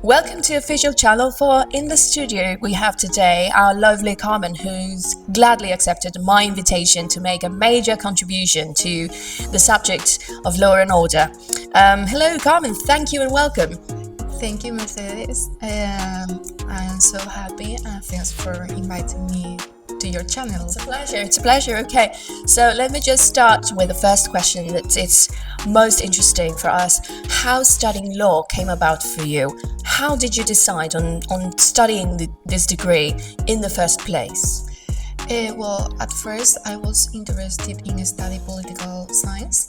Welcome to Official Channel 4. In the studio we have today our lovely Carmen, who's gladly accepted my invitation to make a major contribution to the subject of law and order. Hello Carmen, thank you and welcome. Thank you, Mercedes. I'm so happy and thanks for inviting me to your channel. It's a pleasure. Okay, so let me just start with the first question that it's most interesting for us. How studying law came about for you? How did you decide on studying this degree in the first place? Well, at first I was interested in study political science.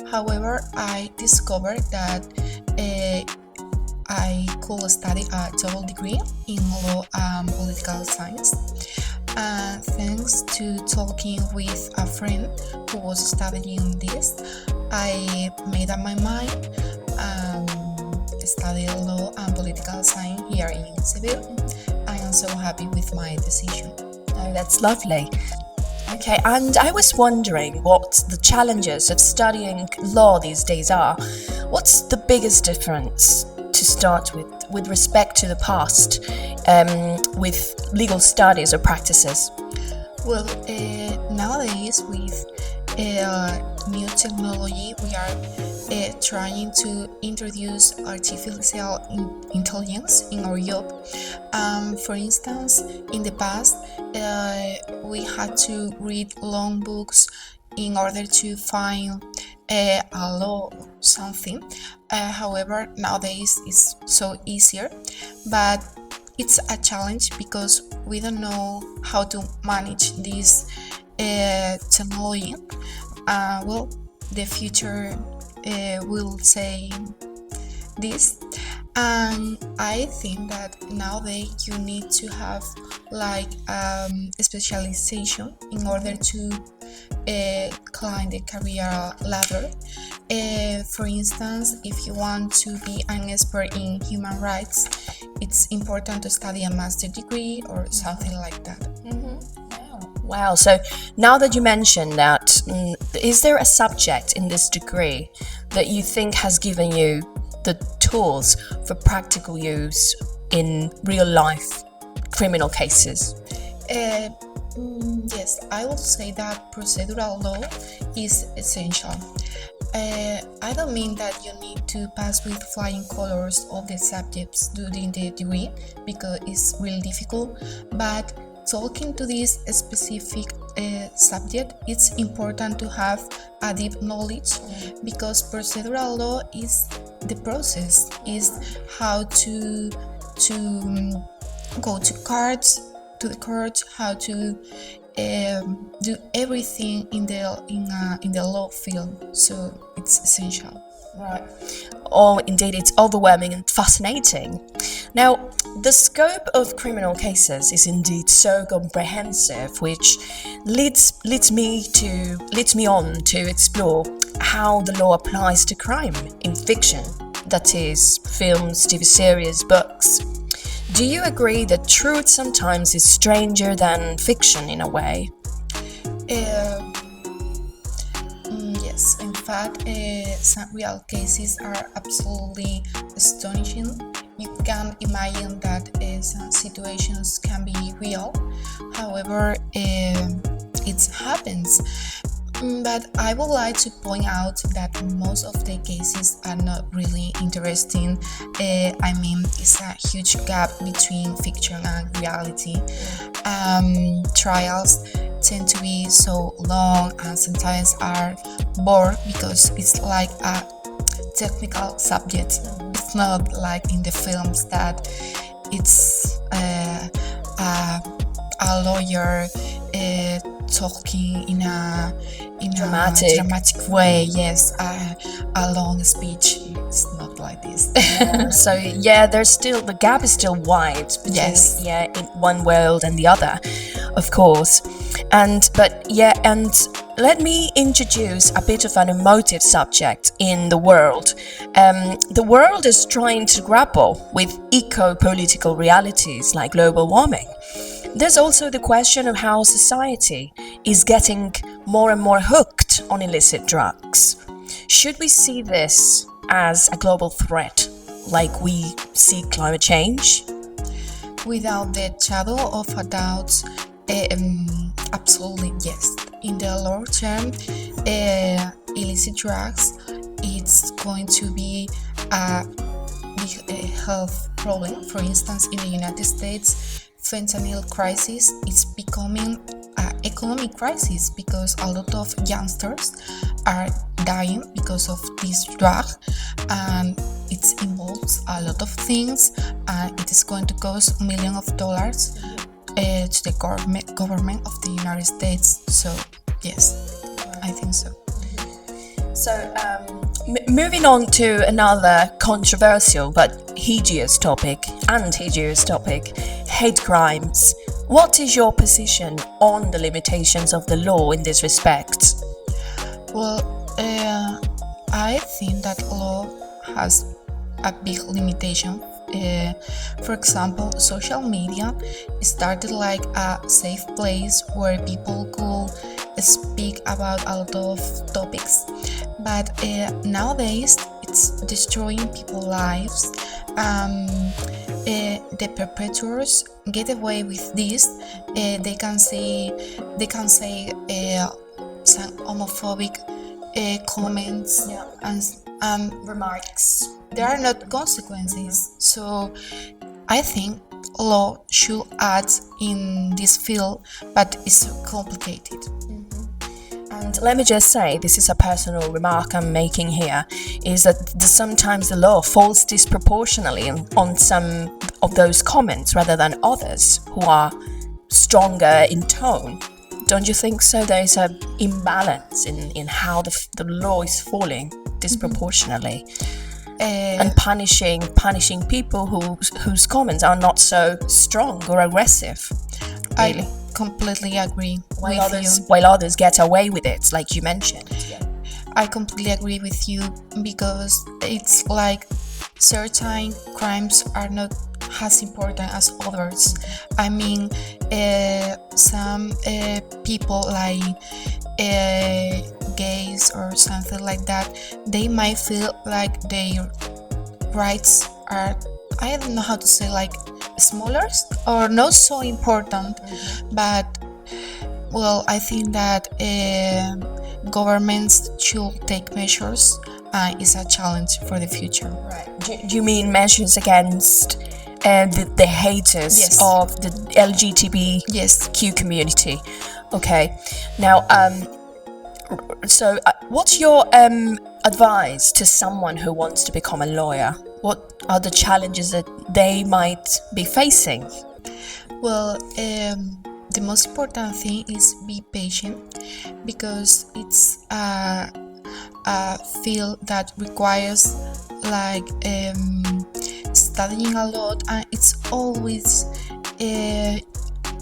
However, I discovered that I could study a double degree in law and political science. Thanks to talking with a friend who was studying this, I made up my mind study law and political science here in Seville. I am so happy with my decision. Oh, that's lovely. Okay, and I was wondering what the challenges of studying law these days are. What's the biggest difference to start with respect to the past with legal studies or practices? Well, nowadays with new technology, we are trying to introduce artificial intelligence in our job. For instance, in the past, we had to read long books in order to find a law or something. However, nowadays it's so easier, but it's a challenge because we don't know how to manage this technology. Well, the future will say this, and I think that nowadays you need to have like a specialization in order to climb the career ladder. For instance, if you want to be an expert in human rights, it's important to study a master's degree or something like that. Wow, so now that you mentioned that, is there a subject in this degree that you think has given you the tools for practical use in real life criminal cases? Yes, I will say that procedural law is essential. I don't mean that you need to pass with flying colors all the subjects during the degree because it's really difficult, but talking to this specific subject, it's important to have a deep knowledge because procedural law is the process, is how to go to the court, how to do everything in the law field. So it's essential. Right. Oh, indeed, it's overwhelming and fascinating. Now, the scope of criminal cases is indeed so comprehensive, which leads me on to explore how the law applies to crime in fiction, that is, films, TV series, books. Do you agree that truth sometimes is stranger than fiction in a way? Yes, in fact, some real cases are absolutely astonishing. You can imagine that some situations can be real, however, it happens. But I would like to point out that most of the cases are not really interesting. I mean, it's a huge gap between fiction and reality. Trials tend to be so long and sometimes are bored because it's like a technical subject. It's not like in the films that it's a lawyer talking in a dramatic way. Yes, a long speech. It's not like this. So yeah, the gap is still wide between, yes, in one world and the other, of course. And let me introduce a bit of an emotive subject in the world. The world is trying to grapple with eco-political realities like global warming. There's also the question of how society is getting more and more hooked on illicit drugs. Should we see this as a global threat like we see climate change? Without the shadow of a doubt, absolutely yes. In the long term, illicit drugs, it's going to be a big health problem. For instance, in the United States, fentanyl crisis is becoming an economic crisis because a lot of youngsters are dying because of this drug, and it involves a lot of things, and it is going to cost millions of dollars to the government of the United States. So yes, I think so. So, moving on to another controversial but hideous topic, hate crimes. What is your position on the limitations of the law in this respect? Well, I think that law has a big limitation. For example, social media started like a safe place where people could speak about a lot of topics, but nowadays it's destroying people's lives. The perpetrators get away with this. They can say some homophobic comments and Remarks. there are not consequences. So I think law should act in this field, but it's complicated. And let me just say, this is a personal remark I'm making here, is that sometimes the law falls disproportionately on some of those comments rather than others who are stronger in tone. Don't you think so? There is an imbalance in how the law is falling disproportionately and punishing people whose comments are not so strong or aggressive. Really. I completely agree While others get away with it, like you mentioned. I completely agree with you because it's like certain crimes are not as important as others. I mean, some people like gays or something like that, they might feel like their rights are, I don't know how to say, like smaller or not so important. But well, I think that governments should take measures. Is a challenge for the future. Right. Do you mean measures against the haters Yes. of the LGBTQ community? Okay. Now, so what's your advice to someone who wants to become a lawyer? What are the challenges that they might be facing? Well, the most important thing is be patient because it's a field that requires like studying a lot, and it's always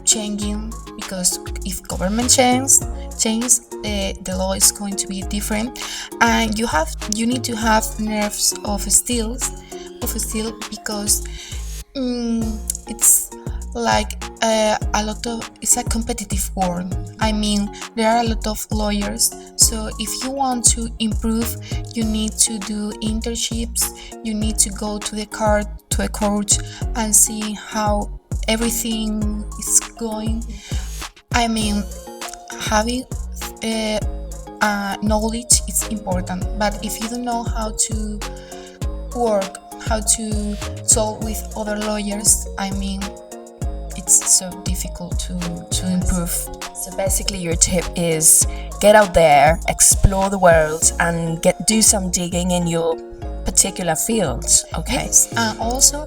changing because if government changes, the law is going to be different, and you need to have nerves of steel because it's like it's a competitive world. I mean, there are a lot of lawyers, so if you want to improve, you need to do internships, you need to go to a court and see how everything is going. I mean, having knowledge is important, but if you don't know how to work, how to talk with other lawyers, I mean, it's so difficult to improve. So basically your tip is get out there, explore the world, and do some digging in your particular fields. Okay. Yes, and also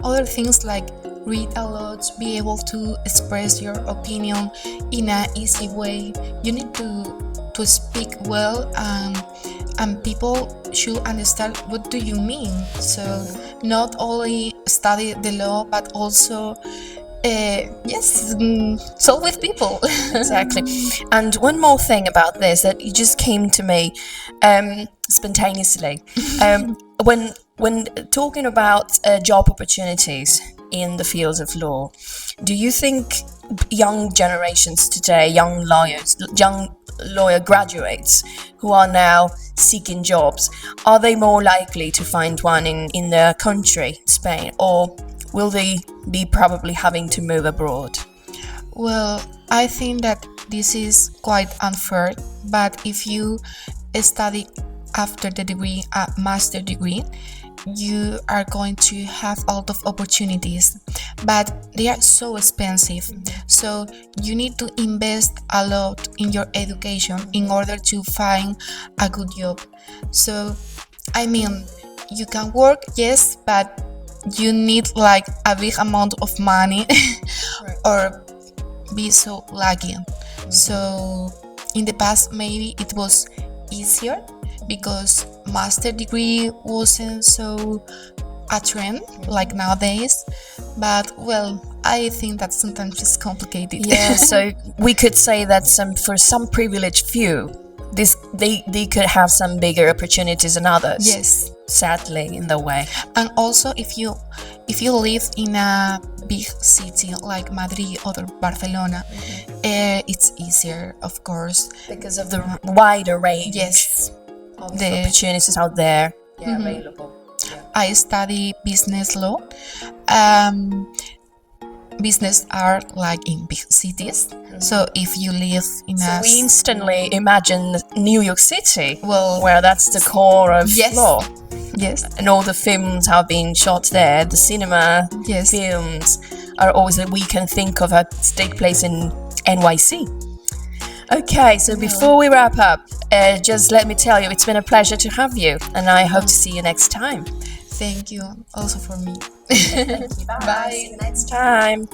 other things like read a lot, be able to express your opinion in an easy way. You need to speak well, and people should understand what do you mean. So not only study the law, but also talk with people. Exactly. And one more thing about this that it just came to me spontaneously. When talking about job opportunities in the fields of law, do you think young generations today, young lawyer graduates who are now seeking jobs, are they more likely to find one in their country, Spain, or will they be probably having to move abroad? Well, I think that this is quite unfair, but if you study after the degree a master degree, you are going to have a lot of opportunities, but they are so expensive. So you need to invest a lot in your education in order to find a good job. So, I mean, you can work, yes, but you need like a big amount of money or be so lucky. So in the past maybe it was easier because master degree wasn't so a trend like nowadays, but well, I think that sometimes it's complicated. Yeah, so we could say that for some privileged few, they could have some bigger opportunities than others. Yes, Sadly, in the way. and also if you live in a big city like Madrid or Barcelona, it's easier, of course. Because of the wider range Yes, of the- opportunities out there Mhm. I study business law. Business are like in big cities. So if you live in So a we instantly imagine New York City, well, where that's the core of Yes. law. yes, And all the films have been shot there. The cinema yes, films are always that we can think of that take place in NYC. Okay, so before we wrap up, just let me tell you, it's been a pleasure to have you, and I hope to see you next time. thank you also for me. Bye. See you next time.